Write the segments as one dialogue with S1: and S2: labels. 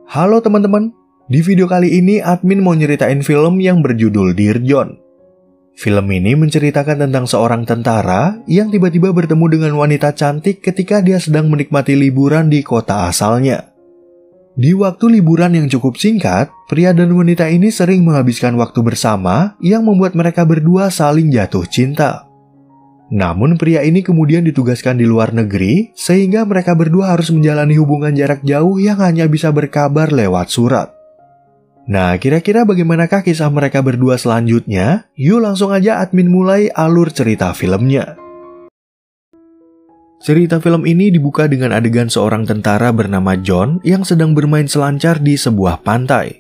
S1: Halo teman-teman, di video kali ini admin mau nyeritain film yang berjudul Dear John. Film ini menceritakan tentang seorang tentara yang tiba-tiba bertemu dengan wanita cantik ketika dia sedang menikmati liburan di kota asalnya. Di waktu liburan yang cukup singkat, pria dan wanita ini sering menghabiskan waktu bersama yang membuat mereka berdua saling jatuh cinta. Namun pria ini kemudian ditugaskan di luar negeri, sehingga mereka berdua harus menjalani hubungan jarak jauh yang hanya bisa berkabar lewat surat. Nah, kira-kira bagaimanakah kisah mereka berdua selanjutnya? Yuk langsung aja admin mulai alur cerita filmnya. Cerita film ini dibuka dengan adegan seorang tentara bernama John yang sedang bermain selancar di sebuah pantai.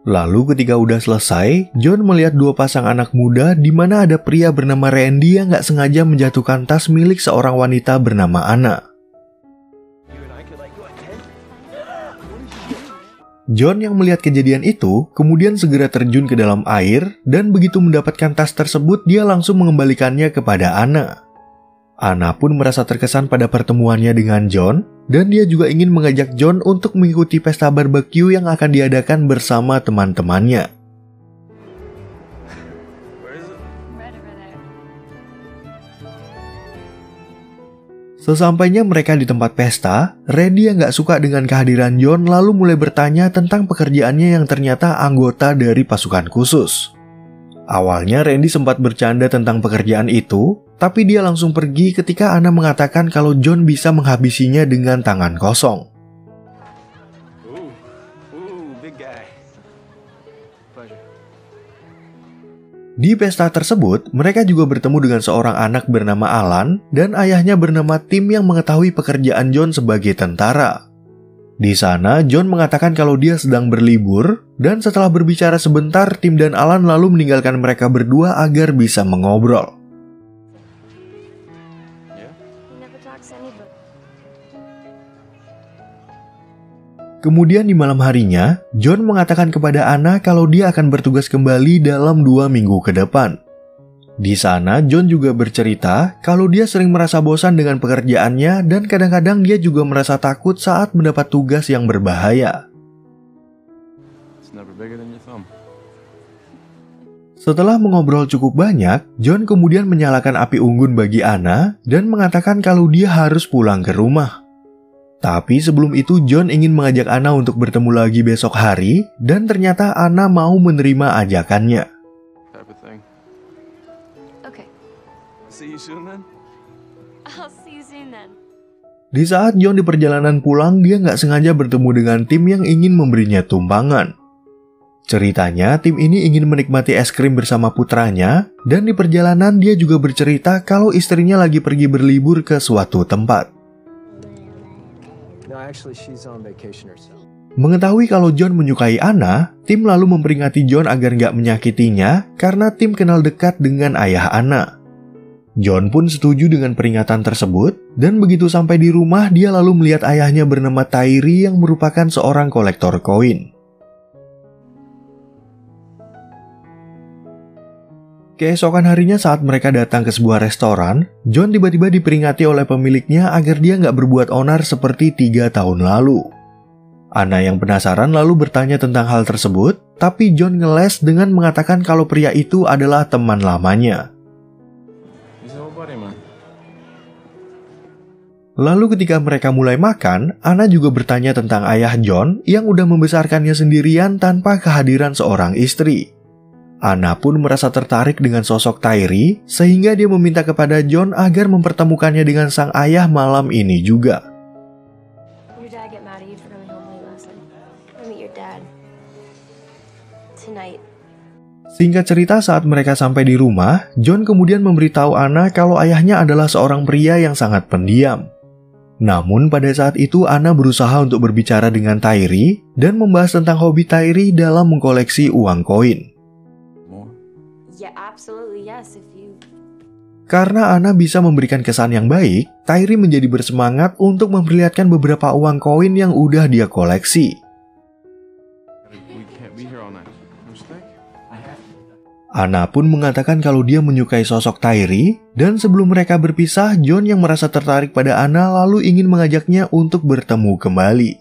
S1: Lalu ketika udah selesai, John melihat dua pasang anak muda di mana ada pria bernama Randy yang gak sengaja menjatuhkan tas milik seorang wanita bernama Anna. John yang melihat kejadian itu, kemudian segera terjun ke dalam air, dan begitu mendapatkan tas tersebut, dia langsung mengembalikannya kepada Anna. Anna pun merasa terkesan pada pertemuannya dengan John, dan dia juga ingin mengajak John untuk mengikuti pesta barbecue yang akan diadakan bersama teman-temannya. Sesampainya mereka di tempat pesta, Randy yang gak suka dengan kehadiran John lalu mulai bertanya tentang pekerjaannya yang ternyata anggota dari pasukan khusus. Awalnya Randy sempat bercanda tentang pekerjaan itu, tapi dia langsung pergi ketika Anna mengatakan kalau John bisa menghabisinya dengan tangan kosong. Di pesta tersebut, mereka juga bertemu dengan seorang anak bernama Alan dan ayahnya bernama Tim yang mengetahui pekerjaan John sebagai tentara. Di sana, John mengatakan kalau dia sedang berlibur, dan setelah berbicara sebentar, Tim dan Alan lalu meninggalkan mereka berdua agar bisa mengobrol. Kemudian di malam harinya, John mengatakan kepada Anna kalau dia akan bertugas kembali dalam 2 minggu ke depan. Di sana, John juga bercerita kalau dia sering merasa bosan dengan pekerjaannya dan kadang-kadang dia juga merasa takut saat mendapat tugas yang berbahaya. Setelah mengobrol cukup banyak, John kemudian menyalakan api unggun bagi Anna dan mengatakan kalau dia harus pulang ke rumah. Tapi sebelum itu, John ingin mengajak Anna untuk bertemu lagi besok hari dan ternyata Anna mau menerima ajakannya. Di saat John di perjalanan pulang, dia nggak sengaja bertemu dengan Tim yang ingin memberinya tumpangan. Ceritanya, Tim ini ingin menikmati es krim bersama putranya, dan di perjalanan dia juga bercerita kalau istrinya lagi pergi berlibur ke suatu tempat. Mengetahui kalau John menyukai Anna, Tim lalu memperingati John agar nggak menyakitinya karena Tim kenal dekat dengan ayah Anna. John pun setuju dengan peringatan tersebut, dan begitu sampai di rumah dia lalu melihat ayahnya bernama Tyree yang merupakan seorang kolektor koin. Keesokan harinya saat mereka datang ke sebuah restoran, John tiba-tiba diperingati oleh pemiliknya agar dia nggak berbuat onar seperti 3 tahun lalu. Anna yang penasaran lalu bertanya tentang hal tersebut, tapi John ngeles dengan mengatakan kalau pria itu adalah teman lamanya. Lalu ketika mereka mulai makan, Anna juga bertanya tentang ayah John yang udah membesarkannya sendirian tanpa kehadiran seorang istri. Anna pun merasa tertarik dengan sosok Tyree, sehingga dia meminta kepada John agar mempertemukannya dengan sang ayah malam ini juga. Singkat cerita, saat mereka sampai di rumah, John kemudian memberitahu Anna kalau ayahnya adalah seorang pria yang sangat pendiam. Namun pada saat itu Anna berusaha untuk berbicara dengan Tyree dan membahas tentang hobi Tyree dalam mengkoleksi uang koin. Karena Anna bisa memberikan kesan yang baik, Tyree menjadi bersemangat untuk memperlihatkan beberapa uang koin yang udah dia koleksi. Anna pun mengatakan kalau dia menyukai sosok Tyree, dan sebelum mereka berpisah, John yang merasa tertarik pada Anna lalu ingin mengajaknya untuk bertemu kembali.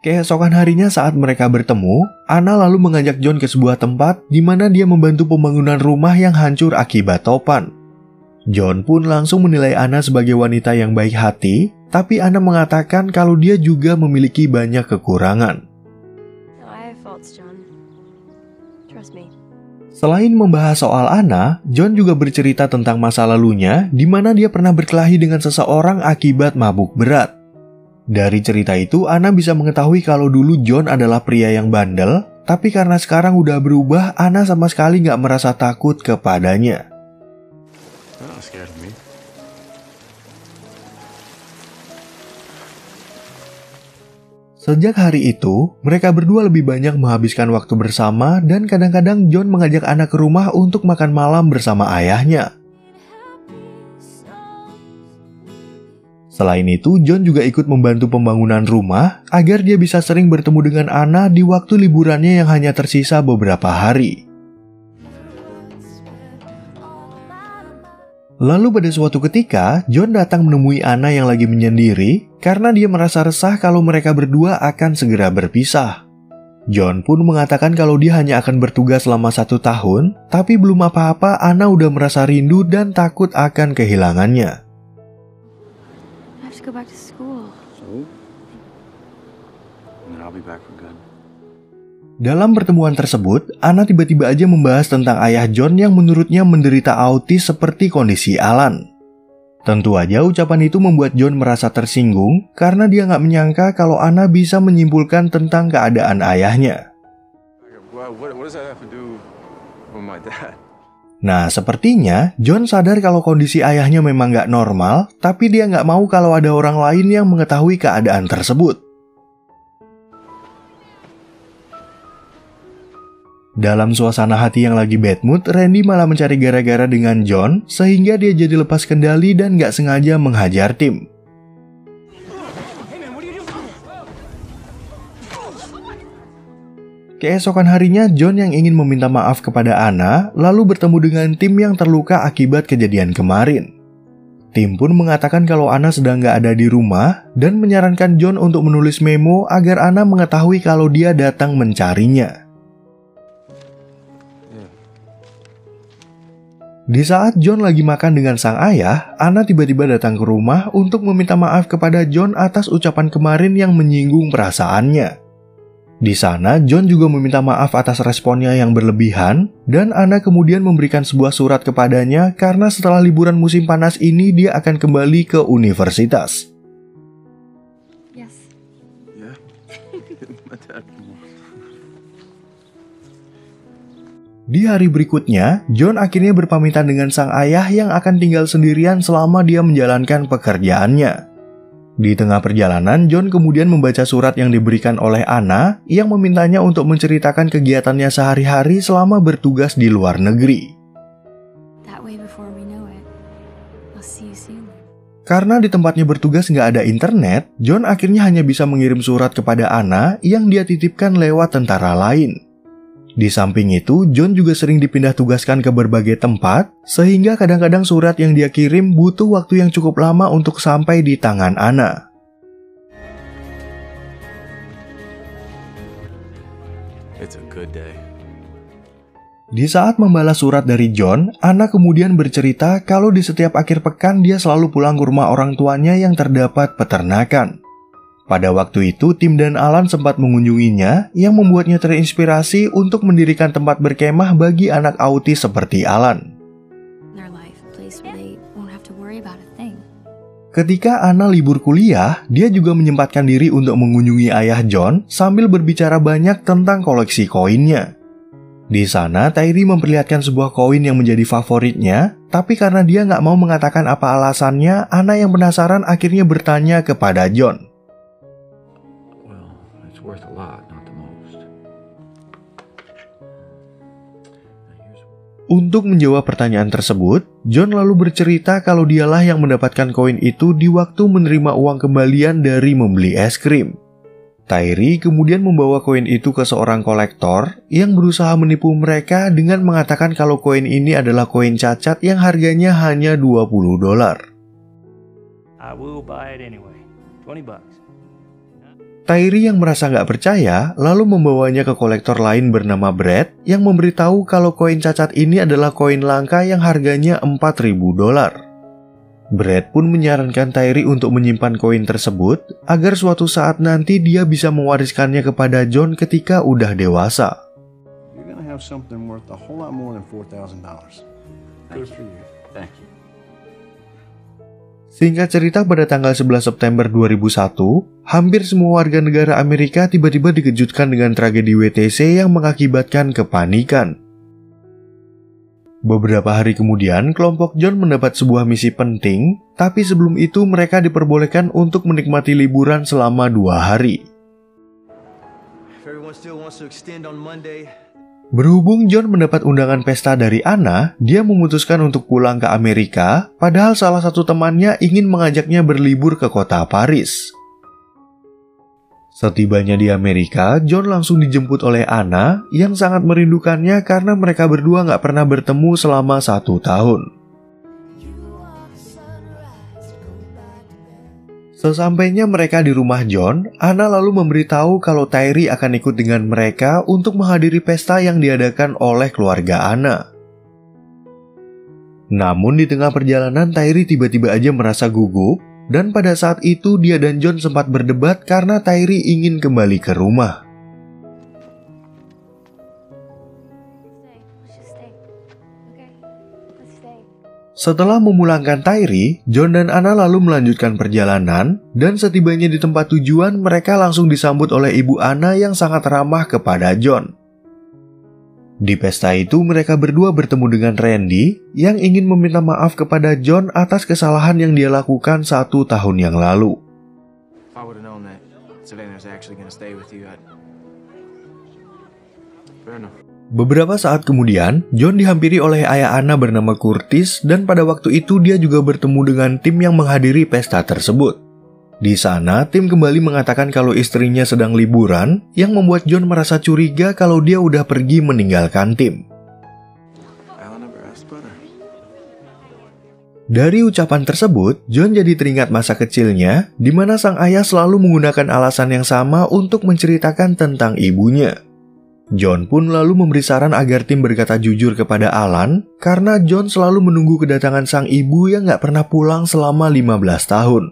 S1: Keesokan harinya saat mereka bertemu, Anna lalu mengajak John ke sebuah tempat di mana dia membantu pembangunan rumah yang hancur akibat topan. John pun langsung menilai Anna sebagai wanita yang baik hati, tapi Anna mengatakan kalau dia juga memiliki banyak kekurangan. Selain membahas soal Anna, John juga bercerita tentang masa lalunya di mana dia pernah berkelahi dengan seseorang akibat mabuk berat. Dari cerita itu, Anna bisa mengetahui kalau dulu John adalah pria yang bandel, tapi karena sekarang udah berubah, Anna sama sekali nggak merasa takut kepadanya. Sejak hari itu, mereka berdua lebih banyak menghabiskan waktu bersama dan kadang-kadang John mengajak Anna ke rumah untuk makan malam bersama ayahnya. Selain itu, John juga ikut membantu pembangunan rumah agar dia bisa sering bertemu dengan Anna di waktu liburannya yang hanya tersisa beberapa hari. Lalu pada suatu ketika, John datang menemui Anna yang lagi menyendiri karena dia merasa resah kalau mereka berdua akan segera berpisah. John pun mengatakan kalau dia hanya akan bertugas selama 1 tahun, tapi belum apa-apa Anna udah merasa rindu dan takut akan kehilangannya.
S2: Go back to school.
S3: So? And then I'll be back for good.
S1: Dalam pertemuan tersebut, Anna tiba-tiba aja membahas tentang ayah John yang menurutnya menderita autis seperti kondisi Alan. Tentu aja ucapan itu membuat John merasa tersinggung karena dia nggak menyangka kalau Anna bisa menyimpulkan tentang keadaan ayahnya.
S3: What does that have to do with my dad?
S1: Nah, sepertinya John sadar kalau kondisi ayahnya memang nggak normal, tapi dia nggak mau kalau ada orang lain yang mengetahui keadaan tersebut. Dalam suasana hati yang lagi bad mood, Randy malah mencari gara-gara dengan John, sehingga dia jadi lepas kendali dan nggak sengaja menghajar Tim. Keesokan harinya, John yang ingin meminta maaf kepada Anna, lalu bertemu dengan Tim yang terluka akibat kejadian kemarin. Tim pun mengatakan kalau Anna sedang nggak ada di rumah, dan menyarankan John untuk menulis memo agar Anna mengetahui kalau dia datang mencarinya. Di saat John lagi makan dengan sang ayah, Anna tiba-tiba datang ke rumah untuk meminta maaf kepada John atas ucapan kemarin yang menyinggung perasaannya. Di sana, John juga meminta maaf atas responnya yang berlebihan, dan Anna kemudian memberikan sebuah surat kepadanya karena setelah liburan musim panas ini dia akan kembali ke universitas.
S2: Yes.
S3: Yeah. My dad.
S1: Di hari berikutnya, John akhirnya berpamitan dengan sang ayah yang akan tinggal sendirian selama dia menjalankan pekerjaannya. Di tengah perjalanan, John kemudian membaca surat yang diberikan oleh Anna yang memintanya untuk menceritakan kegiatannya sehari-hari selama bertugas di luar negeri. Karena di tempatnya bertugas nggak ada internet, John akhirnya hanya bisa mengirim surat kepada Anna yang dia titipkan lewat tentara lain. Di samping itu, John juga sering dipindah tugaskan ke berbagai tempat, sehingga kadang-kadang surat yang dia kirim butuh waktu yang cukup lama untuk sampai di tangan Anna.
S3: It's a good day.
S1: Di saat membalas surat dari John, Anna kemudian bercerita kalau di setiap akhir pekan dia selalu pulang ke rumah orang tuanya yang terdapat peternakan. Pada waktu itu, Tim dan Alan sempat mengunjunginya yang membuatnya terinspirasi untuk mendirikan tempat berkemah bagi anak autis seperti Alan. Ketika Anna libur kuliah, dia juga menyempatkan diri untuk mengunjungi ayah John sambil berbicara banyak tentang koleksi koinnya. Di sana, Tyree memperlihatkan sebuah koin yang menjadi favoritnya, tapi karena dia nggak mau mengatakan apa alasannya, Anna yang penasaran akhirnya bertanya kepada John. Untuk menjawab pertanyaan tersebut, John lalu bercerita kalau dialah yang mendapatkan koin itu di waktu menerima uang kembalian dari membeli es krim. Tyree kemudian membawa koin itu ke seorang kolektor yang berusaha menipu mereka dengan mengatakan kalau koin ini adalah koin cacat yang harganya hanya $20.
S4: I will buy it anyway. $20.
S1: Tyree yang merasa nggak percaya lalu membawanya ke kolektor lain bernama Brad yang memberitahu kalau koin cacat ini adalah koin langka yang harganya $4.000. Brad pun menyarankan Tyree untuk menyimpan koin tersebut agar suatu saat nanti dia bisa mewariskannya kepada John ketika udah dewasa.
S5: You're gonna have something worth a whole lot more than $4,000. Good for you.
S4: Thank you.
S1: Singkat cerita, pada tanggal 11 September 2001, hampir semua warga negara Amerika tiba-tiba dikejutkan dengan tragedi WTC yang mengakibatkan kepanikan. Beberapa hari kemudian, kelompok John mendapat sebuah misi penting, tapi sebelum itu mereka diperbolehkan untuk menikmati liburan selama 2 hari. Berhubung John mendapat undangan pesta dari Anna, dia memutuskan untuk pulang ke Amerika, padahal salah satu temannya ingin mengajaknya berlibur ke kota Paris. Setibanya di Amerika, John langsung dijemput oleh Anna yang sangat merindukannya karena mereka berdua nggak pernah bertemu selama 1 tahun. Sesampainya mereka di rumah John, Anna lalu memberitahu kalau Tyree akan ikut dengan mereka untuk menghadiri pesta yang diadakan oleh keluarga Anna. Namun di tengah perjalanan Tyree tiba-tiba aja merasa gugup, dan pada saat itu dia dan John sempat berdebat karena Tyree ingin kembali ke rumah. Setelah memulangkan Tyree, John dan Anna lalu melanjutkan perjalanan, dan setibanya di tempat tujuan mereka langsung disambut oleh ibu Anna yang sangat ramah kepada John. Di pesta itu mereka berdua bertemu dengan Randy yang ingin meminta maaf kepada John atas kesalahan yang dia lakukan 1 tahun yang lalu. Beberapa saat kemudian, John dihampiri oleh ayah Anna bernama Curtis dan pada waktu itu dia juga bertemu dengan tim yang menghadiri pesta tersebut. Di sana, tim kembali mengatakan kalau istrinya sedang liburan, yang membuat John merasa curiga kalau dia udah pergi meninggalkan tim. Dari ucapan tersebut, John jadi teringat masa kecilnya, di mana sang ayah selalu menggunakan alasan yang sama untuk menceritakan tentang ibunya. John pun lalu memberi saran agar tim berkata jujur kepada Alan, karena John selalu menunggu kedatangan sang ibu yang gak pernah pulang selama 15 tahun.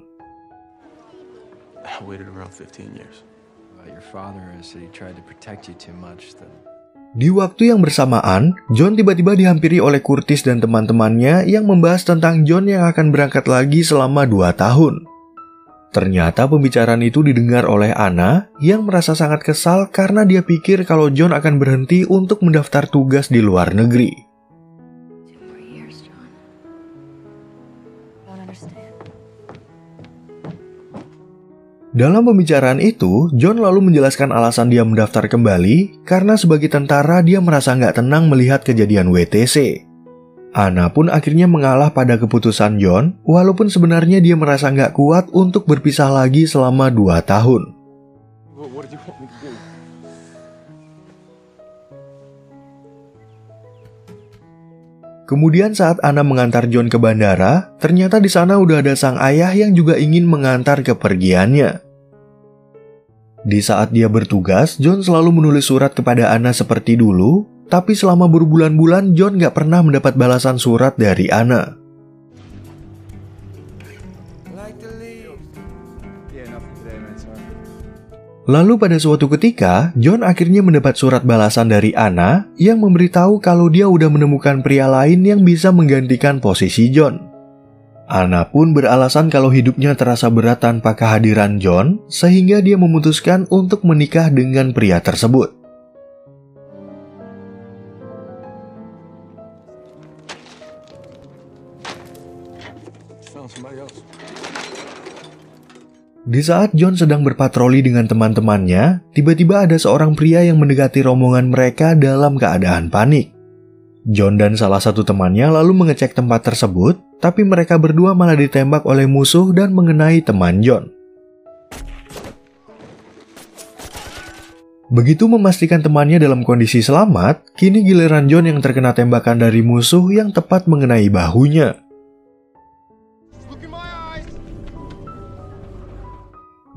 S1: Di waktu yang bersamaan, John tiba-tiba dihampiri oleh Curtis dan teman-temannya yang membahas tentang John yang akan berangkat lagi selama 2 tahun. Ternyata pembicaraan itu didengar oleh Anna yang merasa sangat kesal karena dia pikir kalau John akan berhenti untuk mendaftar tugas di luar negeri. Dalam pembicaraan itu, John lalu menjelaskan alasan dia mendaftar kembali karena sebagai tentara dia merasa nggak tenang melihat kejadian WTC. Anna pun akhirnya mengalah pada keputusan John, walaupun sebenarnya dia merasa nggak kuat untuk berpisah lagi selama 2 tahun. Kemudian saat Anna mengantar John ke bandara, ternyata di sana udah ada sang ayah yang juga ingin mengantar kepergiannya. Di saat dia bertugas, John selalu menulis surat kepada Anna seperti dulu, tapi selama berbulan-bulan John gak pernah mendapat balasan surat dari Anna. Lalu pada suatu ketika, John akhirnya mendapat surat balasan dari Anna yang memberitahu kalau dia udah menemukan pria lain yang bisa menggantikan posisi John. Anna pun beralasan kalau hidupnya terasa berat tanpa kehadiran John, sehingga dia memutuskan untuk menikah dengan pria tersebut. Di saat John sedang berpatroli dengan teman-temannya, tiba-tiba ada seorang pria yang mendekati rombongan mereka dalam keadaan panik. John dan salah satu temannya lalu mengecek tempat tersebut, tapi mereka berdua malah ditembak oleh musuh dan mengenai teman John. Begitu memastikan temannya dalam kondisi selamat, kini giliran John yang terkena tembakan dari musuh yang tepat mengenai bahunya.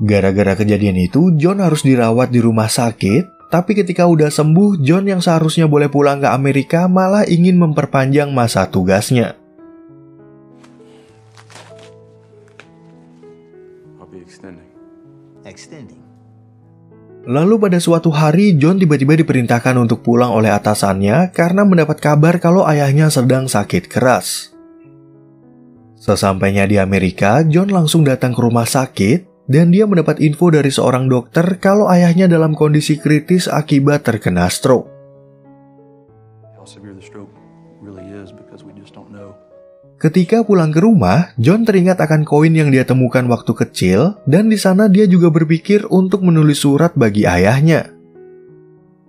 S1: Gara-gara kejadian itu, John harus dirawat di rumah sakit, tapi ketika udah sembuh, John yang seharusnya boleh pulang ke Amerika malah ingin memperpanjang masa tugasnya.
S3: I'll be extending.
S1: Lalu pada suatu hari, John tiba-tiba diperintahkan untuk pulang oleh atasannya karena mendapat kabar kalau ayahnya sedang sakit keras. Sesampainya di Amerika, John langsung datang ke rumah sakit dan dia mendapat info dari seorang dokter kalau ayahnya dalam kondisi kritis akibat terkena stroke.
S5: How severe the stroke really is because we just don't know.
S1: Ketika pulang ke rumah, John teringat akan koin yang dia temukan waktu kecil dan di sana dia juga berpikir untuk menulis surat bagi ayahnya.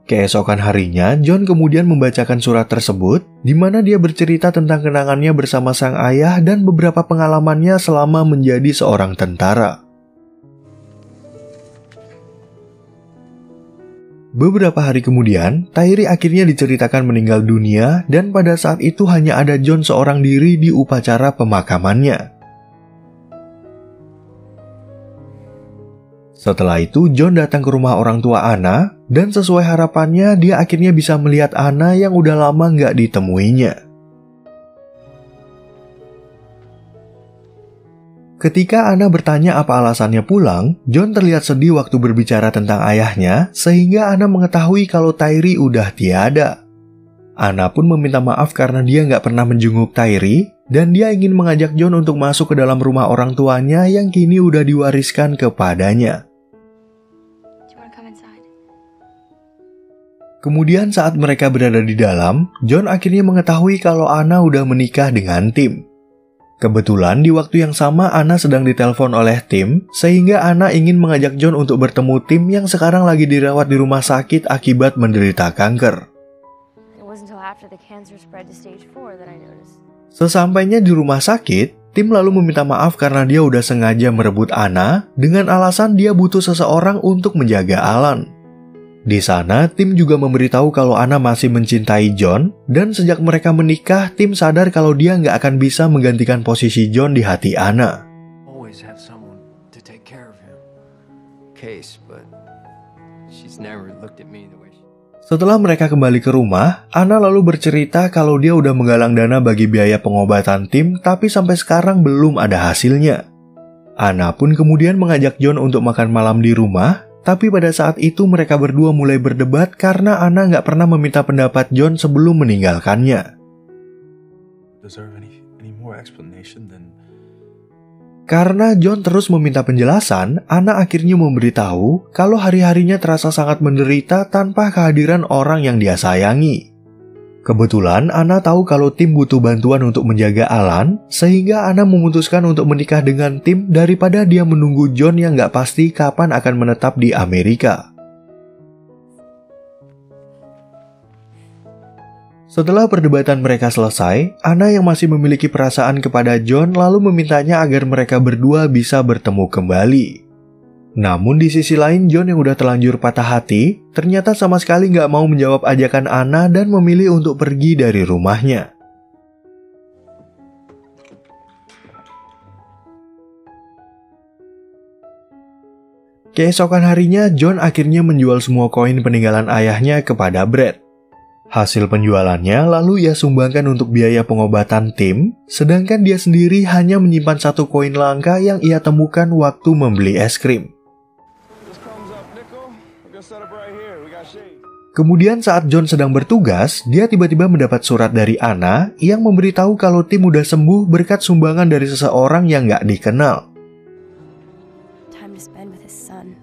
S1: Keesokan harinya, John kemudian membacakan surat tersebut di mana dia bercerita tentang kenangannya bersama sang ayah dan beberapa pengalamannya selama menjadi seorang tentara. Beberapa hari kemudian, Tyree akhirnya diceritakan meninggal dunia dan pada saat itu hanya ada John seorang diri di upacara pemakamannya. Setelah itu, John datang ke rumah orang tua Anna dan sesuai harapannya dia akhirnya bisa melihat Anna yang udah lama nggak ditemuinya. Ketika Anna bertanya apa alasannya pulang, John terlihat sedih waktu berbicara tentang ayahnya, sehingga Anna mengetahui kalau Tyree udah tiada. Anna pun meminta maaf karena dia nggak pernah menjenguk Tyree, dan dia ingin mengajak John untuk masuk ke dalam rumah orang tuanya yang kini udah diwariskan kepadanya.
S2: Do you want to come inside?
S1: Kemudian saat mereka berada di dalam, John akhirnya mengetahui kalau Anna udah menikah dengan Tim. Kebetulan di waktu yang sama Anna sedang ditelepon oleh Tim, sehingga Anna ingin mengajak John untuk bertemu Tim yang sekarang lagi dirawat di rumah sakit akibat menderita kanker.
S2: It wasn't until after the cancer spread to stage 4 that I noticed.
S1: Sesampainya di rumah sakit, Tim lalu meminta maaf karena dia udah sengaja merebut Anna dengan alasan dia butuh seseorang untuk menjaga Alan. Di sana, Tim juga memberitahu kalau Anna masih mencintai John, dan sejak mereka menikah, Tim sadar kalau dia nggak akan bisa menggantikan posisi John di hati Anna.
S6: Always have someone to take care of him. Case, but she's never looked at me the way she...
S1: Setelah mereka kembali ke rumah, Anna lalu bercerita kalau dia udah menggalang dana bagi biaya pengobatan Tim, tapi sampai sekarang belum ada hasilnya. Anna pun kemudian mengajak John untuk makan malam di rumah, tapi pada saat itu mereka berdua mulai berdebat karena Anna nggak pernah meminta pendapat John sebelum meninggalkannya. Karena John terus meminta penjelasan, Anna akhirnya memberitahu kalau hari-harinya terasa sangat menderita tanpa kehadiran orang yang dia sayangi. Kebetulan Anna tahu kalau Tim butuh bantuan untuk menjaga Alan, sehingga Anna memutuskan untuk menikah dengan Tim daripada dia menunggu John yang nggak pasti kapan akan menetap di Amerika. Setelah perdebatan mereka selesai, Anna yang masih memiliki perasaan kepada John lalu memintanya agar mereka berdua bisa bertemu kembali. Namun di sisi lain, John yang udah terlanjur patah hati, ternyata sama sekali nggak mau menjawab ajakan Anna dan memilih untuk pergi dari rumahnya. Keesokan harinya, John akhirnya menjual semua koin peninggalan ayahnya kepada Brad. Hasil penjualannya lalu ia sumbangkan untuk biaya pengobatan Tim, sedangkan dia sendiri hanya menyimpan satu koin langka yang ia temukan waktu membeli es krim. Kemudian saat John sedang bertugas, dia tiba-tiba mendapat surat dari Anna yang memberitahu kalau Tim udah sembuh berkat sumbangan dari seseorang yang nggak dikenal.
S2: Time to spend with his son.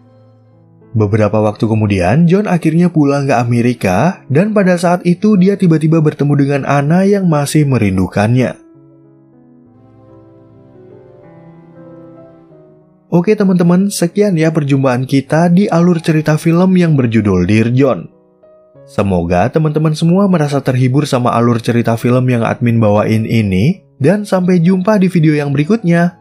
S1: Beberapa waktu kemudian, John akhirnya pulang ke Amerika dan pada saat itu dia tiba-tiba bertemu dengan Anna yang masih merindukannya. Oke teman-teman, sekian ya perjumpaan kita di alur cerita film yang berjudul Dear John. Semoga teman-teman semua merasa terhibur sama alur cerita film yang admin bawain ini, dan sampai jumpa di video yang berikutnya.